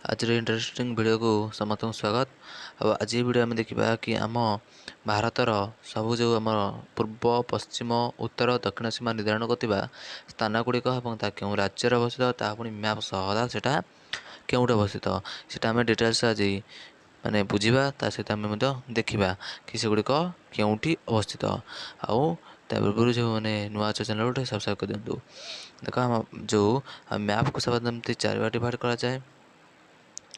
आज interesting video को समस्त स्वागत। अब आज वीडियो आम देखा कि आम भारतर सबू जो आम पूर्व पश्चिम उत्तर दक्षिण सीमा निर्धारण करता स्थान गुड़िक क्यों राज्य अवस्थित पुणी मैप सह से क्योंटे अवस्थित से आम डिटेल्स आज माने बुझा सहित आम देखा कि सेगुड़िक क्योंठी अवस्थित आउ पूर्व जो मैंने नुआ चैनल गोटे सब्सक्राइब कर दिंतु। देख आम जो मैप को सब चार डिवाइड कराए।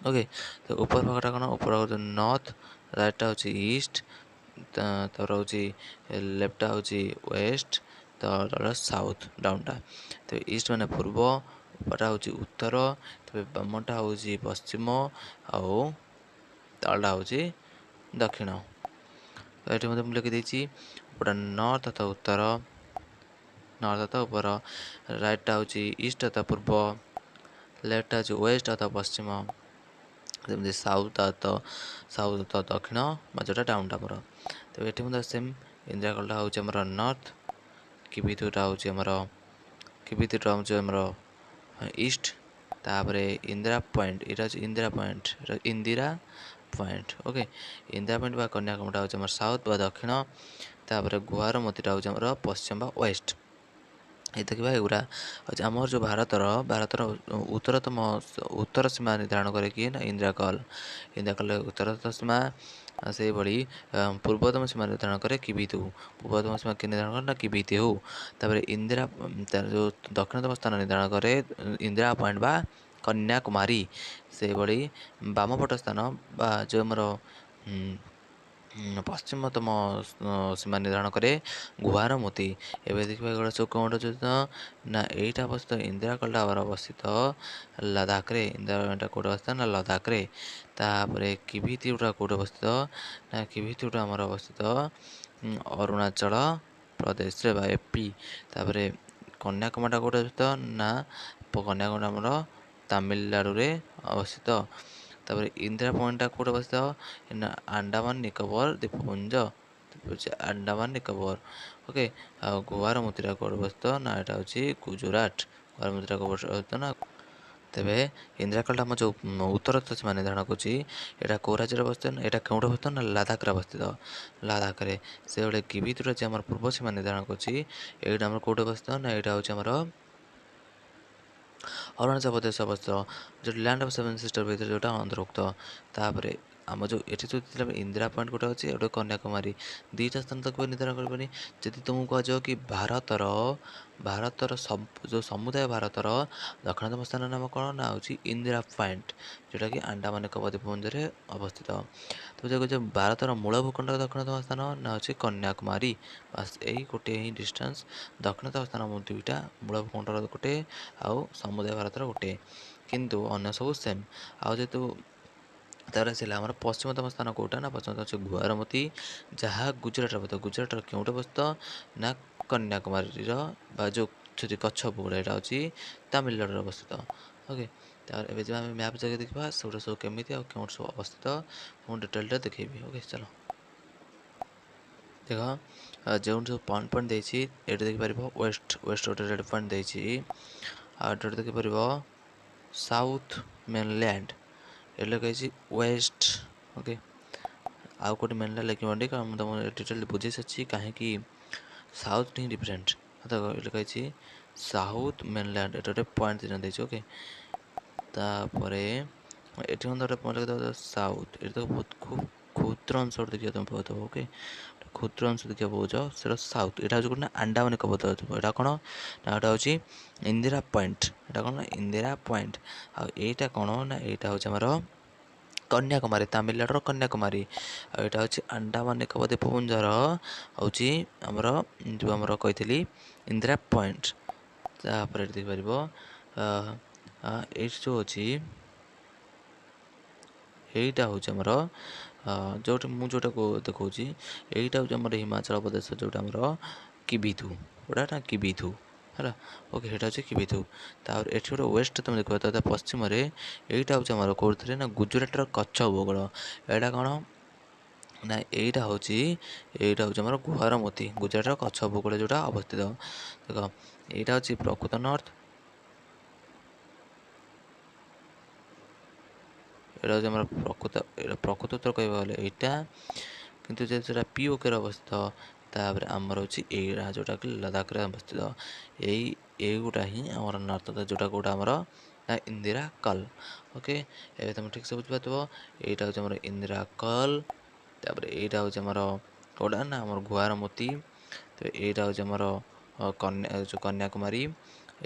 ओके, तो ऊपर भागटा कौन ऊपर नॉर्थ, राइटा हूँ ईस्ट, तापर हूँ लेफ्टा हूँ वेस्ट, तो साउथ डाउनटा। तो ईस्ट माने पूर्व, ऊपरटा हूँ उत्तर, तब बामटा हूँ पश्चिम, आउ तलटा हूँ दक्षिण। तो ये मतलब लिखिदी ऊपरटा नॉर्थ अथवा उत्तर, नॉर्थ अथवा ऊपर, राइटा हूँ ईस्ट अथवा पूर्व, लेफ्ट हूँ वेस्ट अथवा पश्चिम, जमी साउथ तो दक्षिण, मझटा डाउनटा आमर। तो ये मतलब सेम इंदिरा कलटा हूँ नॉर्थ, किबिथुटा हूँ किबिथुटा हूँ ईस्ट, तापर इंदिरा पॉइंट यहाँ हूँ Indira point. Okay, Indira point बा कन्याकुमारी हूँ साउथ बा दक्षिण, तापर गुहारमतीटा हूँ पश्चिम बा वेस्ट। ये देखा एगुरा आमर जो भारतर उत्तरतम उत्तर सीमा निर्धारण करे कि ना इंदिरा कल उत्तरतम सीमा से भली पूर्वतम सीमा निर्धारण करे किबिथु। पूर्वतम सीमा कि निर्धारण करे ना किबिथु। तापर इंदिरा जो दक्षिणतम स्थान निर्धारण करे इंदिरा पॉइंट बा कन्याकुमारी। से भली बामपट स्थान बा जो आमर पश्चिमतम सीमा निर्धारण करे गुहारमती। एवं देखिए एगुड़ा सब कौन ना यहीटा अवस्थित इंदिरा कलटा अवस्थित लद्दाख रे। इंदिरा कौट अवस्थित ना लद्दाख रे। तापर किबिथुटा कौट अवस्थित ना किबिथुटा आमर अवस्थित अरुणाचल प्रदेश रे बा एपी। तापर कन्याकुमारी कौट अवस्थित ना कन्याकुमारी आमर तमिलनाडु रे अवस्थित। तापर इंदिरा पॉइंटा कौट अवस्थित ना अंडमान निकोबर द्वीपपुंज, अंडमान निकोबर। ओके, गुहारमतीटा कौट अवस्थित ना यहाँ हूँ गुजरात। गुहारमतीटा कौट अवस्थित ना तेरे इंदिरा कलटा आम जो उत्तर सीमा निर्धारण कर कौ राज्य अवस्थित ना यहाँ क्यों अवस्थित ना लद्दाख अवस्थित। लद्दाख रे से भाई किबिथुटा जी आम पूर्व सीमा निर्धारण कर कौट अवस्थित ना यहाँ हूँ आमर अरुणाचल प्रदेश अवस्थित, जो लैंड ऑफ सेवन सिस्टर भर जो अंतर्भुक्त। तापर आम जो ये जो इंदिरा पॉइंट गोटे अच्छे गोटे कन्याकुमारी, दुईटा स्थान तक निर्धारण करनी। जदि तुमको कहुए कि भारतर सब जो समुदाय भारतर दक्षिणतम स्थान नाम कौन ना हूँ इंदिरा पॉइंट, जोटा कि अंडमान निकोबर द्वीपपुंज अवस्थित। तो जो भारतर मूल भूखंड दक्षिणतम स्थान ना हूँ कन्याकुमारी। बास यही गोटे ही डिस्टेंस दक्षिणतम स्थान दुईटा मूल भूखंड गोटे आउ समुदाय भारतर गोटे, किंतु अन्य सब सेम। आउ जेतु तार से आम पश्चिमतम स्थान कौटा ना पश्चिमतम गुहारमती, जहाँ गुजरात अवस्थित। गुजरात क्योंटे अवस्थित ना कन्याकुमारी जो कच्छ बोर्ड यहाँ हूँ तमिलनाडु अवस्थित। ओके, तार एवं जब आम मैप जगह देखा सब सब केमी क्यों सब अवस्थित मुझे डिटेलटा देखेबी। ओके चलो देख जो सब पॉइंट पॉइंट देती ये देखिपर वेस्ट वेस्ट गोटे रेड पॉइंट देती, आउट देखिपर साउथ मेनलैंड ये लगे वेस्ट। ओके, आउ गोटे मेनलैंड लिखे कारण तुम डिटेल बुझे सारी कहीं साउथ ही डिफरेंट लगे साउथ मेनलैंड ये गोटे पॉइंट देखिए। ओके, तापर ये गोटे पॉइंट लगे साउथ, ये तो बहुत खूब क्षुद्र अंश देखिए तुम पाथ। ओके, क्षुद्र अंश देखा पाच से साउथ, यहाँ हूँ ना अंडमान निकोबर यहाँ कौन ना यहाँ हूँ इंदिरा पॉइंट, यहाँ कौन इंदिरा पॉइंट। आईटा कौन ना यहाँ हूँ आमर कन्याकुमारी, तमिलनाडु कन्याकुमारी। आईटा हूँ अंडमान निकोबर द्वीपपुंजर हूँ आमर जो आमर कही इंदिरा पॉइंट। तापर ये देखिपर ये जो अच्छी यहीटा हूँ आमर जो मुझे देखा यहीटा हूँ आमर हिमाचल प्रदेश जोटा आमर किबिथु गोटा ना किबिथु है। ओके, यहाँ हूँ किबिथु। तापर ये गोटे वेस्ट तुम देखो तो पश्चिम यहीटा हूँ आमर कौन ना गुजरातर कच्छ भूगोल। यहाँ कौन ना यहीटा हूँ आमर गुहारमती, गुजरातर कच्छ भूगोल जोटा अवस्थित। देख यहाँ हूँ प्रकृत नॉर्थ, ଏଇଟା ହେଉଛି ଆମର ପ୍ରକୃତ ଉତ୍ତର କହିବାକୁ ଗଲେ ଏଇଟା, କିନ୍ତୁ ଯେହେତୁ ସେଇଟା POKରେ ଅବସ୍ଥିତ, ତାପରେ ଆମର ହେଉଛି ଏଇଟା ଯେଉଁଟାକି ଲଦାଖରେ ଅବସ୍ଥିତ। ଏଇଗୁଟା ହିଁ ଆମର ନର୍ଥ ଯେଉଁଟା କେଉଁଟା ଆମର ଇନ୍ଦିରା କଲ୍। ଓକେ, ଏବେ ତୁମେ ଠିକ୍ସେ ବୁଝିପାରୁଥିବ। ଏଇଟା ହେଉଛି ଆମର ଇନ୍ଦିରା କଲ୍, ତାପରେ ଏଇଟା ହେଉଛି ଆମର କେଉଁଟା ନା ଆମର ଗୁଆରମୋତି, ତ ଏଇଟା ହେଉଛି ଆମର କନ୍ୟାକୁମାରୀ,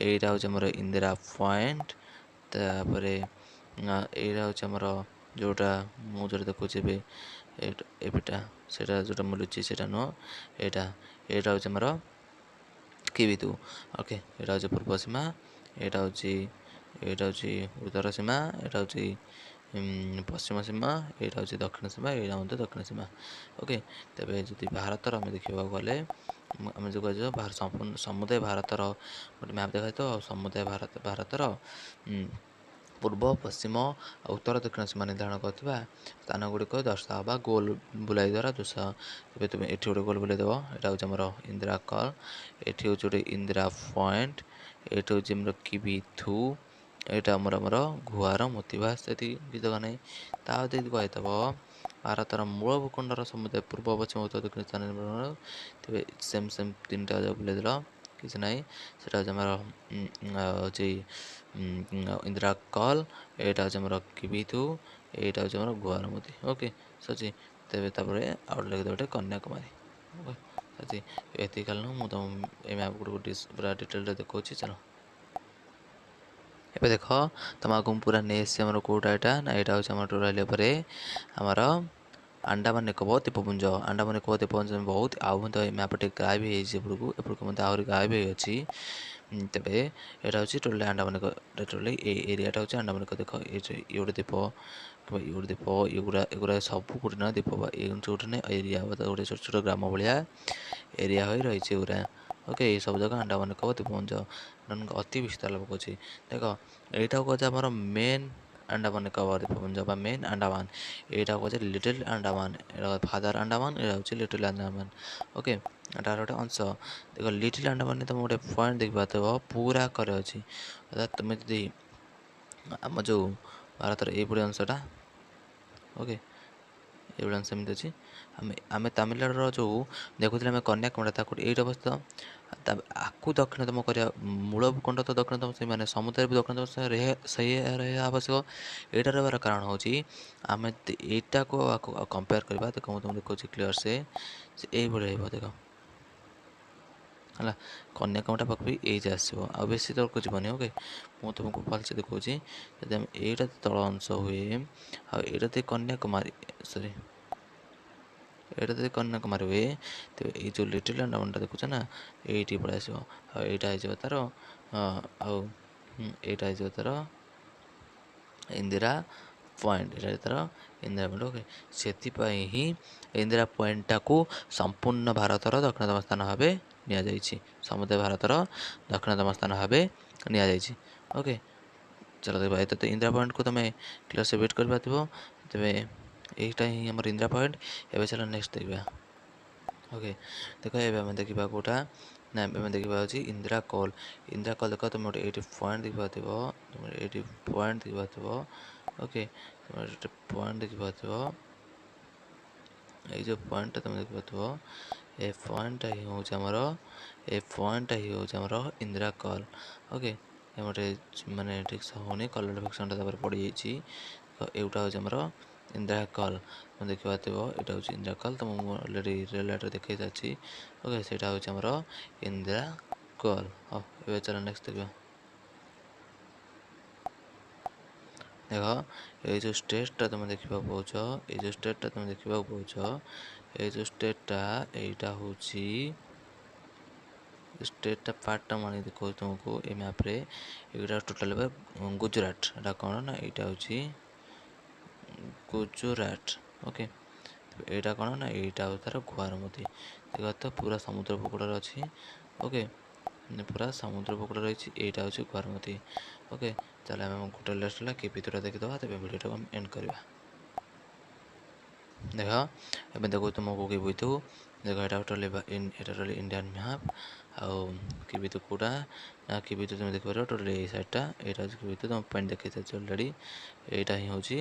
ଏଇଟା ହେଉଛି ଆମର ଇନ୍ଦିରା ପଏଣ୍ଟ, ତାପରେ ଏଇଟା ହେଉଛି ଆମର ଯେଉଁଟା ମୁଁ ଯେଉଁଟା ଦେଖୁଛି ଏବେଟା ସେଇଟା ଯେଉଁଟା ମିଳୁଛି ସେଇଟା ନୁହଁ, ଏଇଟା ହେଉଛି ଆମର କିବିତୁ। ଓକେ, ଏଇଟା ହେଉଛି ପୂର୍ବ ସୀମା, ଏଇଟା ହେଉଛି ଉତ୍ତର ସୀମା, ଏଇଟା ହେଉଛି ପଶ୍ଚିମ ସୀମା, ଏଇଟା ହେଉଛି ଦକ୍ଷିଣ ସୀମା, ଏଇଟା ମଧ୍ୟ ଦକ୍ଷିଣ ସୀମା। ଓକେ, ତେବେ ଯଦି ଭାରତର ଆମେ ଦେଖିବାକୁ ଗଲେ ଆମେ ଯେଉଁ କୁହାଯିବ ସମ୍ପୂର୍ଣ୍ଣ ସମୁଦାୟ ଭାରତର ଗୋଟେ ମ୍ୟାପ୍ ଦେଖାଯାଇଥିବ, ଆଉ ସମୁଦାୟ ଭାରତର ପୂର୍ବ ପଶ୍ଚିମ ଆଉ ଉତ୍ତର ଦକ୍ଷିଣ ସୀମା ନିର୍ଦ୍ଧାରଣ କରୁଥିବା ସ୍ଥାନ ଗୁଡ଼ିକ ଦର୍ଶାଅ ବା ଗୋଲ ବୁଲାଇ ଦ୍ୱାରା ଦର୍ଶାଅ। ଏବେ ତୁମେ ଏଠି ଗୋଟେ ଗୋଲ ବୁଲାଇ ଦେବ, ଏଇଟା ହେଉଛି ଆମର ଇନ୍ଦିରା କଲ୍, ଏଠି ହେଉଛି ଗୋଟେ ଇନ୍ଦିରା ପଏଣ୍ଟ, ଏଇଠି ହେଉଛି ଆମର କିବିଥୁ, ଏଇଟା ଆମର ଗୁଆରମୋତି। ବାସ୍ ସେତିକି, କିଛି ଦରକାର ନାହିଁ। ତା ଯଦି କହିଥିବ ଭାରତର ମୂଳ ଭୂଖଣ୍ଡର ସମୁଦାୟ ପୂର୍ବ ପଶ୍ଚିମ ଉତ୍ତର ଦକ୍ଷିଣ ସ୍ଥାନ ନିର୍ମାଣ, ତେବେ ସେମ୍ ତିନିଟା ବୁଲାଇ ଦେଲ, କିଛି ନାହିଁ। ସେଇଟା ହେଉଛି ଆମର ହେଉଛି ଇନ୍ଦିରା କଲ୍, ଏଇଟା ହେଉଛି ଆମର କିବିଥୁ, ଏଇଟା ହେଉଛି ଆମର ଗୁଆରମୋତି। ଓକେ ସଚି, ତେବେ ତାପରେ ଆଉ ଗୋଟେ ଲେଖିଦେବ ଗୋଟେ କନ୍ୟାକୁମାରୀ। ଓକେ ସଚି, ଏତିକି କାଲି ମୁଁ ତୁମ ଏ ମ୍ୟାପ୍ ଗୁଡ଼ିକୁ ପୁରା ଡିଟେଲରେ ଦେଖାଉଛି। ଚାଲ ଏବେ ଦେଖ, ତୁମ ଆଗକୁ ମୁଁ ପୁରା ନେଇ ଆସିଛି ଆମର କେଉଁଟା ଏଇଟା ନା, ଏଇଟା ହେଉଛି ଆମର ଟୋଟାଲି ଉପରେ ଆମର ଆଣ୍ଡାମାନ ନିକୋବର ଦ୍ୱୀପପୁଞ୍ଜ। ଆଣ୍ଡାମାନ ନିକୋବର ଦ୍ୱୀପପୁଞ୍ଜ ବହୁତ, ଆଉ ମଧ୍ୟ ଏ ମ୍ୟାପ୍ ଟିକେ ଗାୟବ ହେଇଯାଇଛି ଏପଟକୁ ମଧ୍ୟ ଆହୁରି ଗାୟବ ହେଇଅଛି। ତେବେ ଏଇଟା ହେଉଛି ଟୋଟାଲି ଆଣ୍ଡାମାନ ଟୋଟାଲି ଏଇ ଏରିଆଟା ହେଉଛି ଆଣ୍ଡାମାନ ନିକୋବର। ଦେଖ ଇଏ ଗୋଟେ ଦ୍ୱୀପ କିମ୍ବା ଇଏ ଗୋଟେ ଦ୍ୱୀପ, ଏଗୁଡ଼ା ସବୁ ଗୋଟେ ନା ଦ୍ୱୀପ ବା ଏ ଗୋଟେ ନା ଏରିଆ ବା ଗୋଟେ ଛୋଟ ଛୋଟ ଗ୍ରାମ ଭଳିଆ ଏରିଆ ହୋଇ ରହିଛି ଏଗୁଡ଼ା। ଓକେ, ଏଇ ସବୁ ଜାଗା ଆଣ୍ଡାମାନ ନିକୋବର ଦ୍ୱୀପପୁଞ୍ଜ ଅତି ବିସ୍ତାର ଲାଭ କରୁଛି। ଦେଖ ଏଇଟାକୁ କହୁଛି ଆମର ମେନ୍ ଆଣ୍ଡାମାନ ନିକୋବର ଦ୍ୱୀପପୁଞ୍ଜ ବା ମେନ୍ ଆଣ୍ଡାମାନ, ଏଇଟା କହୁଛି ଲିଟିଲ୍ ଆଣ୍ଡାମାନ, ଏଇଟା ଫାଦର ଆଣ୍ଡାମାନ, ଏଇଟା ହେଉଛି ଲିଟିଲ୍ ଆଣ୍ଡାମାନ। ଓକେ, ଏଟାର ଗୋଟେ ଅଂଶ। ଦେଖ ଲିଟିଲ୍ ଆଣ୍ଡାମାନରେ ତୁମେ ଗୋଟେ ପଏଣ୍ଟ ଦେଖିପାରୁଥିବ ପୁରା କରେ ଅଛି, ଅର୍ଥାତ୍ ତୁମେ ଯଦି ଆମ ଯେଉଁ ଭାରତର ଏଇଭଳି ଅଂଶଟା, ଓକେ ଏଇଭଳି ଅଂଶ ଏମିତି ଅଛି। ଆମେ ତାମିଲନାଡ଼ୁର ଯେଉଁ ଦେଖୁଥିଲେ ଆମେ କନ୍ୟାକୁମାରୀ, ତାକୁ ଏଇଠି ଅବସ୍ଥିତ। ଆକୁ ଦକ୍ଷିଣତମ କରିବା, ମୂଳ ଭୂଖଣ୍ଡ ତ ଦକ୍ଷିଣତମ ସେମାନେ ସମୁଦ୍ର ବି ଦକ୍ଷିଣତମ ସେଇ ରହିବା ଆବଶ୍ୟକ। ଏଇଟା ରହିବାର କାରଣ ହେଉଛି ଆମେ ଏଇଟାକୁ ଆକୁ କମ୍ପେୟାର କରିବା। ଦେଖ ମୁଁ ତୁମକୁ ଦେଖାଉଛି କ୍ଲିୟର ସେ ଏଇଭଳି ରହିବ। ଦେଖ ହେଲା, କନ୍ୟାକୁମାରୀଟା ପାଖାପାଖି ଏଇ ଯେ ଆସିବ, ଆଉ ବେଶୀ ତଳକୁ ଯିବନି। ଓକେ, ମୁଁ ତୁମକୁ ଭଲସେ ଦେଖାଉଛି। ଯଦି ଆମେ ଏଇଟା ତଳ ଅଂଶ ହୁଏ, ଆଉ ଏଇଟା ଯଦି କନ୍ୟାକୁମାରୀ ଏଇଟା ଯଦି କନ୍ୟାକୁମାରୀ ହୁଏ, ତେବେ ଏଇ ଯେଉଁ ଲିଟିଲ୍ ଆଣ୍ଡାମାନଟା ଦେଖୁଛ ନା, ଏଇଠି ପଳେଇ ଆସିବ। ଆଉ ଏଇଟା ହେଇଯିବ ତା'ର ଆଉ ଏଇଟା ହେଇଯିବ ତା'ର ଇନ୍ଦିରା ପଏଣ୍ଟ, ଏଇଟା ତା'ର ଇନ୍ଦିରା ପଏଣ୍ଟ। ଓକେ, ସେଥିପାଇଁ ହିଁ ଇନ୍ଦିରା ପଏଣ୍ଟଟାକୁ ସମ୍ପୂର୍ଣ୍ଣ ଭାରତର ଦକ୍ଷିଣତମ ସ୍ଥାନ ଭାବେ ନିଆଯାଇଛି। ସମୁଦାୟ ଭାରତର ଦକ୍ଷିଣତମ ସ୍ଥାନ ଭାବେ ନିଆଯାଇଛି। ଓକେ, ଚାଲ ଦେଖିବା। ଏତ ଇନ୍ଦିରା ପଏଣ୍ଟକୁ ତୁମେ କ୍ଲିୟର ସେ ବିଟ୍ କରିପାରିଥିବ। ତେବେ ଏଇଟା ହିଁ ଆମର ଇନ୍ଦିରା ପଏଣ୍ଟ। ଏବେ ଚାଲ ନେକ୍ସଟ ଦେଖିବା। ଓକେ, ଦେଖ ଏବେ ଆମେ ଦେଖିବା କେଉଁଟା ନା, ଆମେ ଦେଖିବା ହେଉଛି ଇନ୍ଦିରା କଲ୍। ଇନ୍ଦିରା କଲ୍ ଦେଖ, ତୁମେ ଗୋଟେ ଏଇଠି ପଏଣ୍ଟ ଦେଖିପାରୁଥିବ, ତୁମେ ଏଇଠି ପଏଣ୍ଟ ଦେଖିପାରୁଥିବ। ଓକେ, ତୁମେ ଗୋଟେ ପଏଣ୍ଟ ଦେଖିପାରୁଥିବ, ଏଇ ଯେଉଁ ପଏଣ୍ଟଟା ତୁମେ ଦେଖିପାରୁଥିବ, ଏ ପଏଣ୍ଟଟା ହିଁ ହେଉଛି ଆମର ଇନ୍ଦିରା କଲ୍। ଓକେ, ଗୋଟେ ମାନେ ଠିକ୍ସେ ହେଉନି, କଲର୍ ଫିକ୍ସନ୍ଟା ତାପରେ ପଡ଼ିଯାଇଛି। ଏଇଟା ହେଉଛି ଆମର ଇନ୍ଦିରା କଲ୍, ତୁମେ ଦେଖିପାରୁଥିବ। ଏଇଟା ହେଉଛି ଇନ୍ଦିରା କଲ୍, ତ ମୁଁ ଅଲରେଡ଼ି ରିଅଲ୍ ଲାଇଟ୍ରେ ଦେଖାଇ ସାରିଛି। ଓକେ, ସେଇଟା ହେଉଛି ଆମର ଇନ୍ଦିରା କଲ୍। ହଉ, ଏବେ ଚାଲ ନେକ୍ସଟ ଦେଖିବା। ଦେଖ ଏଇ ଯେଉଁ ଷ୍ଟେଟ୍ଟା ତୁମେ ଦେଖିବାକୁ ପାଉଛ, ଏଇ ଯେଉଁ ଷ୍ଟେଟ୍ଟା ଏଇଟା ହେଉଛି ଷ୍ଟେଟ୍ଟା ପାର୍ଟଟା ମୁଁ ଆଣିକି ଦେଖାଉଛି ତୁମକୁ ଏ ମ୍ୟାପ୍ରେ। ଏଇଟା ଟୋଟାଲ୍ ଗୁଜୁରାଟ। ଏଇଟା କ'ଣ ନା, ଏଇଟା ହେଉଛି ଗୁଜୁରାଟ। ଓକେ, ଏଇଟା କ'ଣ ନା, ଏଇଟା ହେଉଛି ତା'ର ଗୁଆରମୋତି। ଦେଖ ତ ପୁରା ସମୁଦ୍ର ଉପକୂଳରେ ଅଛି। ଓକେ, ପୁରା ସମୁଦ୍ର ଉପକୂଳରେ ରହିଛି, ଏଇଟା ହେଉଛି ଗୁଆରମୋତି। ଓକେ, ତାହେଲେ ଆମେ ଗୋଟେ ଲାଷ୍ଟ ହେଲା କିବିତୁଟା ଦେଖିଦେବା, ତେବେ ଭିଡ଼ିଓଟାକୁ ଆମେ ଏଣ୍ଡ କରିବା। ଦେଖ ଏବେ ଦେଖୁ ତୁମକୁ କିବିତୁ। ଦେଖ ଏଇଟା ଟୋଟାଲି ଇଣ୍ଡିଆନ୍ ମ୍ୟାପ୍। ଆଉ କିବିତୁ କେଉଁଟା ନା, କିବିତୁ ତୁମେ ଦେଖିପାରିବ ଟୋଟାଲି ଏଇ ସାଇଡ଼୍ଟା, ଏଇଟା ହେଉଛି କିବିତୁ। ତୁମ ପଏଣ୍ଟ ଦେଖାଇ ସାରିଛି ଅଲରେଡ଼ି। ଏଇଟା ହିଁ ହେଉଛି